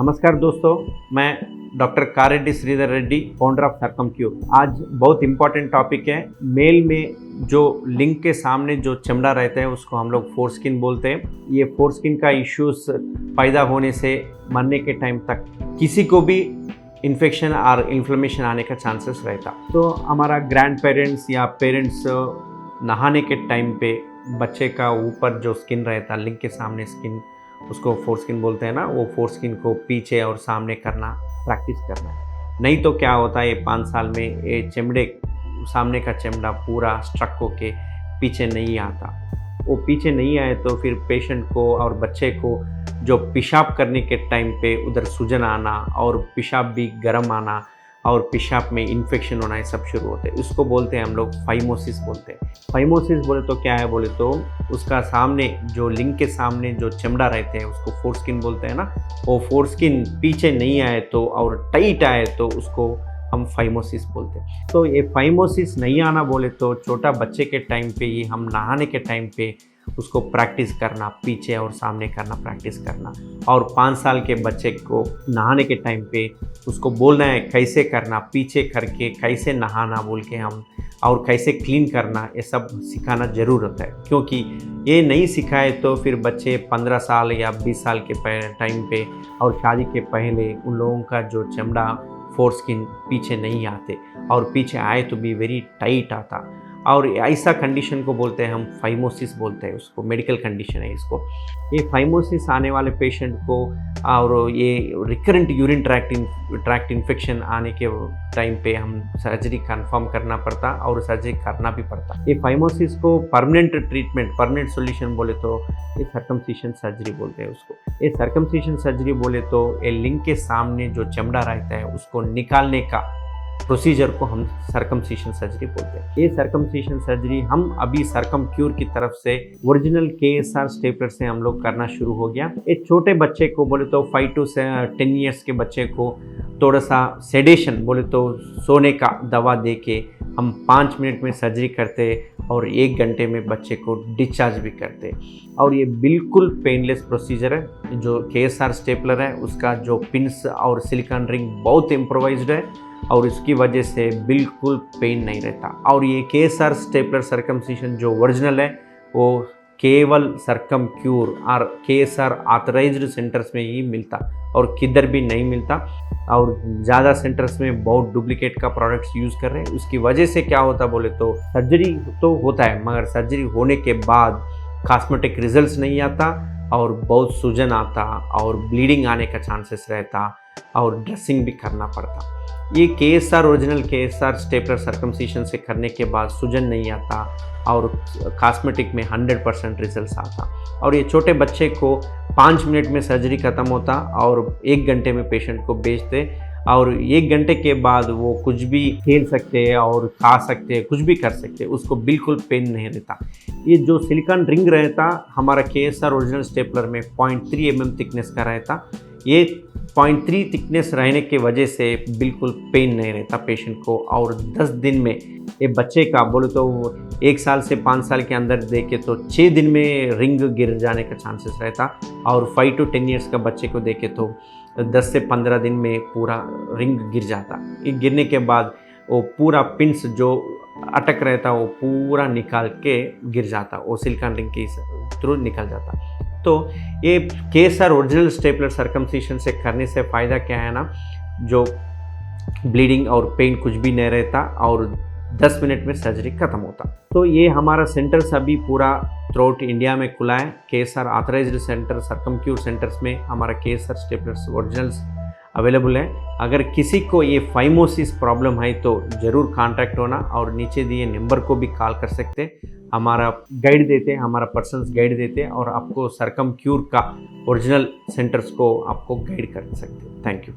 नमस्कार दोस्तों, मैं डॉक्टर कार Reddy Sridhar Reddy, founder of Circumcure. आज बहुत इम्पोर्टेंट टॉपिक है। मेल में जो लिंग के सामने जो चमड़ा रहता है उसको हम लोग फोरस्किन बोलते हैं। ये फोरस्किन का इश्यूज पैदा होने से मरने के टाइम तक किसी को भी इन्फेक्शन और इन्फ्लेमेशन आने का चांसेस रहता। तो हमारा ग्रैंड पेरेंट्स या पेरेंट्स नहाने के टाइम पे बच्चे का ऊपर जो स्किन रहता है, लिंग के सामने स्किन, उसको फोरस्किन बोलते हैं ना, वो फोरस्किन को पीछे और सामने करना, प्रैक्टिस करना। नहीं तो क्या होता है, 5 साल में ये चमड़े, सामने का चमड़ा पूरा स्ट्रक होके पीछे नहीं आता। वो पीछे नहीं आए तो फिर पेशेंट को और बच्चे को जो पेशाब करने के टाइम पे उधर सूजन आना और पेशाब भी गर्म आना और पेशाब में इन्फेक्शन होना, ये सब शुरू होते हैं। उसको बोलते हैं हम लोग फाइमोसिस बोलते हैं। फाइमोसिस बोले तो क्या है, बोले तो उसका सामने जो लिंग के सामने जो चमड़ा रहते हैं उसको फोरस्किन बोलते हैं ना, वो फोरस्किन पीछे नहीं आए तो और टाइट आए तो उसको हम फाइमोसिस बोलते हैं। तो ये फाइमोसिस नहीं आना बोले तो छोटा बच्चे के टाइम पे ही हम नहाने के टाइम पे उसको प्रैक्टिस करना, पीछे और सामने करना, प्रैक्टिस करना। और 5 साल के बच्चे को नहाने के टाइम पे उसको बोलना है कैसे करना, पीछे करके कैसे नहाना बोल के हम, और कैसे क्लीन करना, ये सब सिखाना ज़रूर होता है। क्योंकि ये नहीं सिखाए तो फिर बच्चे 15 साल या 20 साल के टाइम पे और शादी के पहले उन लोगों का जो चमड़ा फोरस्किन पीछे नहीं आते, और पीछे आए तो भी वेरी टाइट आता। और ऐसा कंडीशन को बोलते हैं हम फाइमोसिस बोलते हैं, उसको मेडिकल कंडीशन है इसको। ये फाइमोसिस आने वाले पेशेंट को और ये रिकरेंट यूरिन ट्रैक्ट इन्फेक्शन आने के टाइम पे हम सर्जरी कंफर्म करना पड़ता और सर्जरी करना भी पड़ता। ये फाइमोसिस को परमानेंट ट्रीटमेंट, परमानेंट सॉल्यूशन बोले तो ये सर्कमसिशन सर्जरी बोलते हैं उसको। ये सर्कमसिशन सर्जरी बोले तो ये लिंग के सामने जो चमड़ा रहता है उसको निकालने का प्रोसीजर को हम सर्कमसिशन सर्जरी बोलते हैं। ये सर्कमसिशन सर्जरी हम अभी सरकमक्यूर की तरफ से ओरिजिनल KSR स्टेपलर से हम लोग करना शुरू हो गया। एक छोटे बच्चे को बोले तो 5 to 10 ईयर्स के बच्चे को थोड़ा सा सेडेशन बोले तो सोने का दवा दे के हम 5 मिनट में सर्जरी करते और 1 घंटे में बच्चे को डिस्चार्ज भी करते। और ये बिल्कुल पेनलेस प्रोसीजर है। जो KSR स्टेपलर है उसका जो पिन्स और सिलिकॉन रिंग बहुत इम्प्रोवाइज्ड है और इसकी वजह से बिल्कुल पेन नहीं रहता। और ये KSR स्टेपलर सर्कमसिशन जो ओरिजिनल है वो केवल सरकमक्यूर और KSR ऑथराइज्ड सेंटर्स में ही मिलता और किधर भी नहीं मिलता। और ज़्यादा सेंटर्स में बहुत डुप्लीकेट का प्रोडक्ट्स यूज़ कर रहे हैं। उसकी वजह से क्या होता बोले तो सर्जरी तो होता है मगर सर्जरी होने के बाद कॉस्मेटिक रिजल्ट्स नहीं आता और बहुत सूजन आता और ब्लीडिंग आने का चांसेस रहता और ड्रेसिंग भी करना पड़ता। ये KSR ओरिजिनल KSR स्टेपलर सर्कमसिशन से करने के बाद सूजन नहीं आता और कॉस्मेटिक में 100% रिजल्ट्स आता। और ये छोटे बच्चे को 5 मिनट में सर्जरी ख़त्म होता और 1 घंटे में पेशेंट को भेजते और 1 घंटे के बाद वो कुछ भी खेल सकते हैं और खा सकते हैं, कुछ भी कर सकते हैं, उसको बिल्कुल पेन नहीं रहता। ये जो सिलिकॉन रिंग रहता हमारा KSR ओरिजिनल स्टेपलर में 0.3 mm थिकनेस का रहता। ये 0.3 थिकनेस रहने के वजह से बिल्कुल पेन नहीं रहता पेशेंट को। और 10 दिन में ये बच्चे का बोले तो 1 साल से 5 साल के अंदर देखे तो 6 दिन में रिंग गिर जाने का चांसेस रहता। और 5 to 10 ईयर्स का बच्चे को देखे तो 10 से 15 दिन में पूरा रिंग गिर जाता। ये गिरने के बाद वो पूरा पिंस जो अटक रहता वो पूरा निकाल के गिर जाता, वो सिलिकॉन रिंग के थ्रू निकल जाता। तो ये KSR ओरिजिनल स्टेपलर सर्कमसिशन से करने से फ़ायदा क्या है ना, जो ब्लीडिंग और पेन कुछ भी नहीं रहता और 10 मिनट में सर्जरी ख़त्म होता। तो ये हमारा सेंटर्स अभी पूरा थ्रूआउट इंडिया में खुला है। KSR ऑथराइज्ड सेंटर, सरकमक्यूर सेंटर्स में हमारा KSR स्टेपलर्स ओरिजिनल्स अवेलेबल है। अगर किसी को ये फाइमोसिस प्रॉब्लम है तो ज़रूर कांटेक्ट होना और नीचे दिए नंबर को भी कॉल कर सकते। हमारा गाइड देते हैं, हमारा पर्सन्स गाइड देते हैं और आपको सरकमक्यूर का ओरिजिनल सेंटर्स को आपको गाइड कर सकते हैं। Thank you.